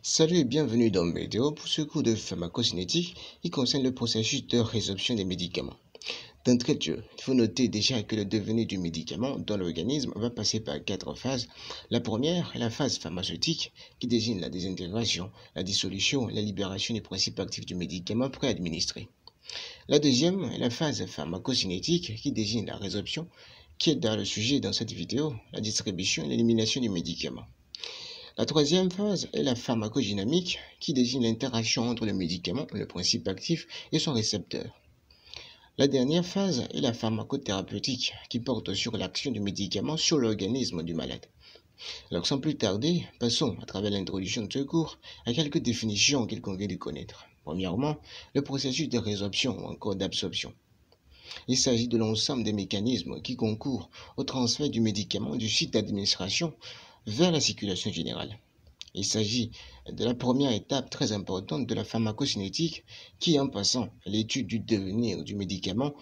Salut et bienvenue dans mes vidéos pour ce cours de pharmacocinétique qui concerne le processus de résorption des médicaments. D'entrée de jeu, il faut noter déjà que le devenir du médicament dans l'organisme va passer par 4 phases. La première est la phase pharmaceutique qui désigne la désintégration, la dissolution et la libération du principe actif du médicament préadministré. La deuxième est la phase pharmacocinétique qui désigne la résorption, qui est dans le sujet dans cette vidéo, la distribution et l'élimination du médicament. La troisième phase est la pharmacodynamique qui désigne l'interaction entre le médicament, le principe actif, et son récepteur. La dernière phase est la pharmacothérapeutique qui porte sur l'action du médicament sur l'organisme du malade. Alors sans plus tarder, passons à travers l'introduction de ce cours à quelques définitions qu'il convient de connaître. Premièrement, le processus de résorption ou encore d'absorption. Il s'agit de l'ensemble des mécanismes qui concourent au transfert du médicament du site d'administration vers la circulation générale. Il s'agit de la première étape très importante de la pharmacocinétique qui, en passant l'étude du devenir du médicament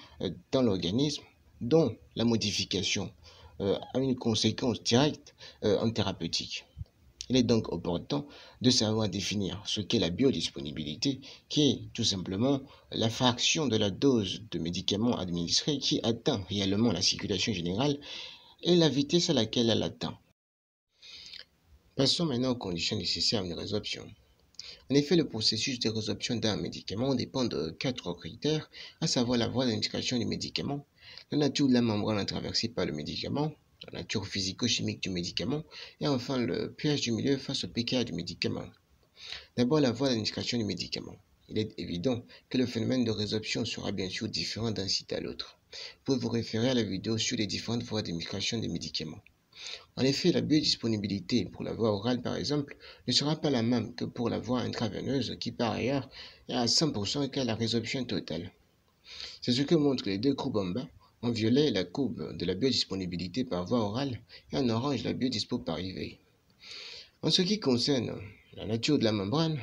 dans l'organisme, dont la modification a une conséquence directe en thérapeutique. Il est donc opportun de savoir définir ce qu'est la biodisponibilité, qui est tout simplement la fraction de la dose de médicament administré qui atteint réellement la circulation générale et la vitesse à laquelle elle atteint. Passons maintenant aux conditions nécessaires à une résorption. En effet, le processus de résorption d'un médicament dépend de 4 critères, à savoir la voie d'administration du médicament, la nature de la membrane traversée par le médicament, la nature physico-chimique du médicament et enfin le pH du milieu face au pKa du médicament. D'abord, la voie d'administration du médicament. Il est évident que le phénomène de résorption sera bien sûr différent d'un site à l'autre. Vous pouvez vous référer à la vidéo sur les différentes voies d'administration des médicaments. En effet, la biodisponibilité pour la voie orale, par exemple, ne sera pas la même que pour la voie intraveineuse qui, par ailleurs, est à 100% égale à la résorption totale. C'est ce que montrent les deux courbes en bas. En violet, la courbe de la biodisponibilité par voie orale et en orange, la biodispo par IV. En ce qui concerne la nature de la membrane,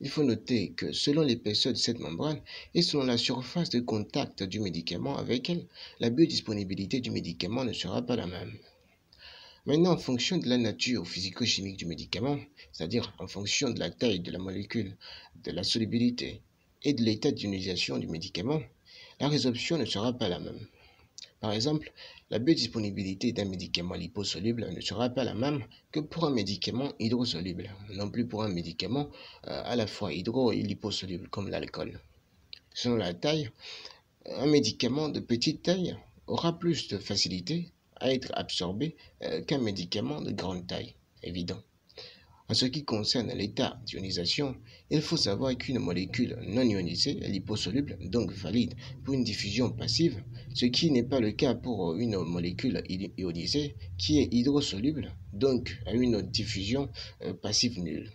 il faut noter que selon l'épaisseur de cette membrane et selon la surface de contact du médicament avec elle, la biodisponibilité du médicament ne sera pas la même. Maintenant, en fonction de la nature physico-chimique du médicament, c'est-à-dire en fonction de la taille de la molécule, de la solubilité et de l'état d'ionisation du médicament, la résorption ne sera pas la même. Par exemple, la biodisponibilité d'un médicament liposoluble ne sera pas la même que pour un médicament hydrosoluble, non plus pour un médicament à la fois hydro et liposoluble comme l'alcool. Selon la taille, un médicament de petite taille aura plus de facilité à être absorbé qu'un médicament de grande taille, évident. En ce qui concerne l'état d'ionisation, il faut savoir qu'une molécule non ionisée est liposoluble, donc valide pour une diffusion passive, ce qui n'est pas le cas pour une molécule ionisée qui est hydrosoluble, donc à une diffusion passive nulle.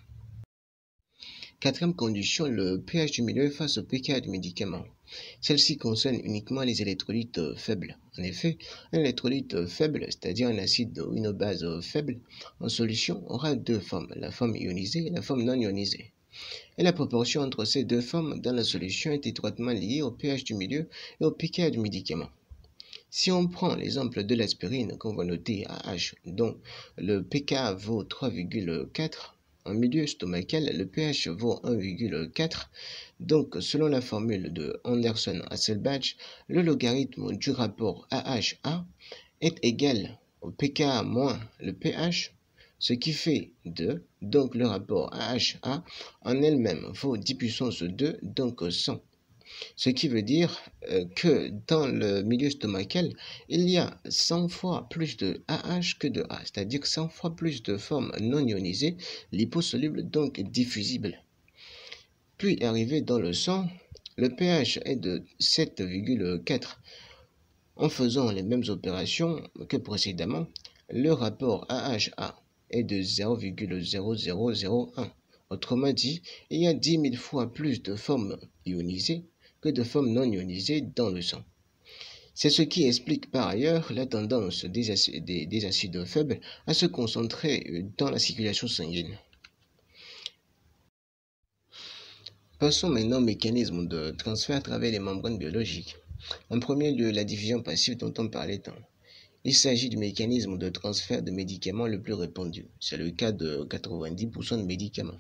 Quatrième condition, le pH du milieu face au pKa du médicament. Celle-ci concerne uniquement les électrolytes faibles. En effet, un électrolyte faible, c'est-à-dire un acide ou une base faible, en solution aura deux formes, la forme ionisée et la forme non ionisée. Et la proportion entre ces deux formes dans la solution est étroitement liée au pH du milieu et au pKa du médicament. Si on prend l'exemple de l'aspirine qu'on va noter à H, dont le pKa vaut 3,4, en milieu stomacal, le pH vaut 1,4. Donc, selon la formule de Anderson-Hasselbalch, le logarithme du rapport AHA est égal au pKa moins le pH, ce qui fait 2. Donc, le rapport AHA en elle-même vaut 10 puissance 2, donc 100. Ce qui veut dire que dans le milieu stomacal, il y a 100 fois plus de AH que de A, c'est-à-dire 100 fois plus de formes non ionisées, liposolubles, donc diffusibles. Puis arrivé dans le sang, le pH est de 7,4. En faisant les mêmes opérations que précédemment, le rapport AHA est de 0,0001. Autrement dit, il y a 10 000 fois plus de formes ionisées que de formes non ionisées dans le sang. C'est ce qui explique par ailleurs la tendance des acides faibles à se concentrer dans la circulation sanguine. Passons maintenant au mécanisme de transfert à travers les membranes biologiques. En premier lieu, la diffusion passive dont on parlait tant. Il s'agit du mécanisme de transfert de médicaments le plus répandu. C'est le cas de 90% de médicaments.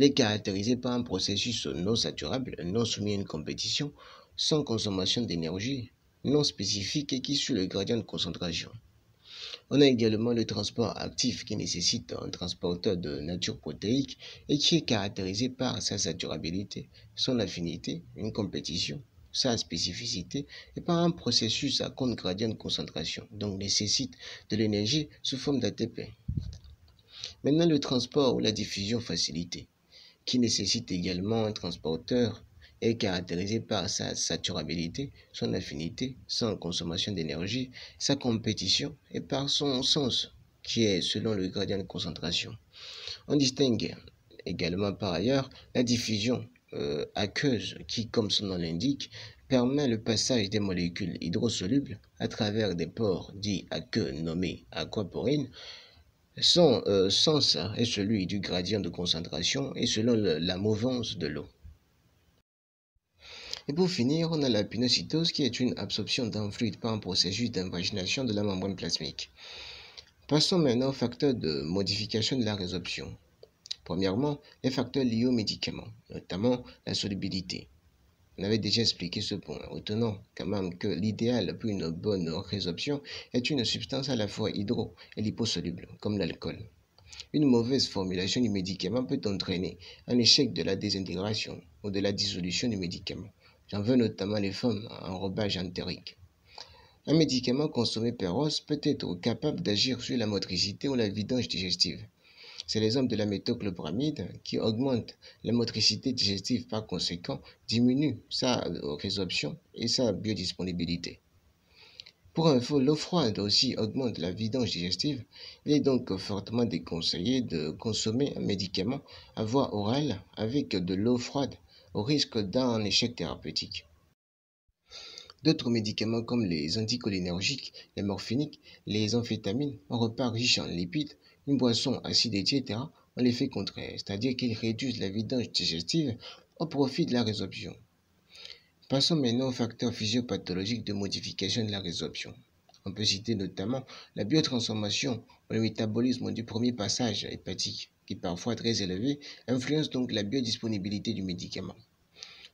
Elle est caractérisée par un processus non saturable, non soumis à une compétition, sans consommation d'énergie, non spécifique et qui suit le gradient de concentration. On a également le transport actif qui nécessite un transporteur de nature protéique et qui est caractérisé par sa saturabilité, son affinité, une compétition, sa spécificité et par un processus à compte gradient de concentration, donc nécessite de l'énergie sous forme d'ATP. Maintenant, le transport ou la diffusion facilitée, qui nécessite également un transporteur, est caractérisé par sa saturabilité, son affinité, sans consommation d'énergie, sa compétition et par son sens, qui est selon le gradient de concentration. On distingue également par ailleurs la diffusion aqueuse qui, comme son nom l'indique, permet le passage des molécules hydrosolubles à travers des pores dits aqueux nommés aquaporines. Son sens est celui du gradient de concentration et selon la mouvance de l'eau. Et pour finir, on a la pinocytose qui est une absorption d'un fluide par un processus d'invagination de la membrane plasmique. Passons maintenant aux facteurs de modification de la résorption. Premièrement, les facteurs liés aux médicaments, notamment la solubilité. On avait déjà expliqué ce point. Retenons quand même que l'idéal pour une bonne résorption est une substance à la fois hydro- et liposoluble, comme l'alcool. Une mauvaise formulation du médicament peut entraîner un échec de la désintégration ou de la dissolution du médicament. J'en veux notamment les femmes en enrobage entérique. Un médicament consommé per os peut être capable d'agir sur la motricité ou la vidange digestive. C'est l'exemple de la méthoclopramide qui augmente la motricité digestive, par conséquent diminue sa résorption et sa biodisponibilité. Pour info, l'eau froide aussi augmente la vidange digestive. Il est donc fortement déconseillé de consommer un médicament à voie orale avec de l'eau froide au risque d'un échec thérapeutique. D'autres médicaments comme les anticholinergiques, les morphiniques, les amphétamines, un repas riche en lipides, une boisson acide, etc., ont l'effet contraire, c'est-à-dire qu'ils réduisent la vidange digestive au profit de la résorption. Passons maintenant aux facteurs physiopathologiques de modification de la résorption. On peut citer notamment la biotransformation ou le métabolisme du premier passage hépatique, qui parfois très élevé, influence donc la biodisponibilité du médicament.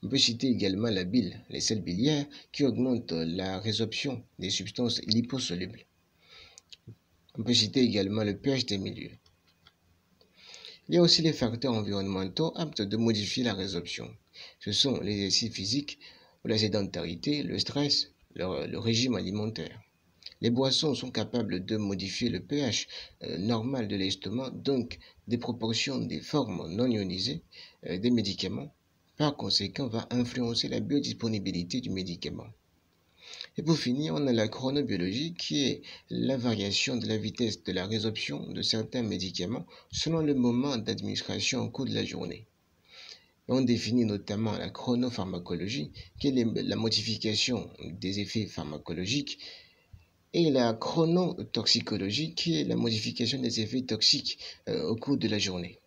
On peut citer également la bile, les sels biliaires, qui augmentent la résorption des substances liposolubles. On peut citer également le pH des milieux. Il y a aussi les facteurs environnementaux aptes de modifier la résorption. Ce sont l'exercice physique, la sédentarité, le stress, le régime alimentaire. Les boissons sont capables de modifier le pH normal de l'estomac, donc des proportions des formes non ionisées des médicaments, par conséquent va influencer la biodisponibilité du médicament. Et pour finir, on a la chronobiologie qui est la variation de la vitesse de la résorption de certains médicaments selon le moment d'administration au cours de la journée. On définit notamment la chronopharmacologie, qui est la modification des effets pharmacologiques, et la chronotoxicologie, qui est la modification des effets toxiques au cours de la journée.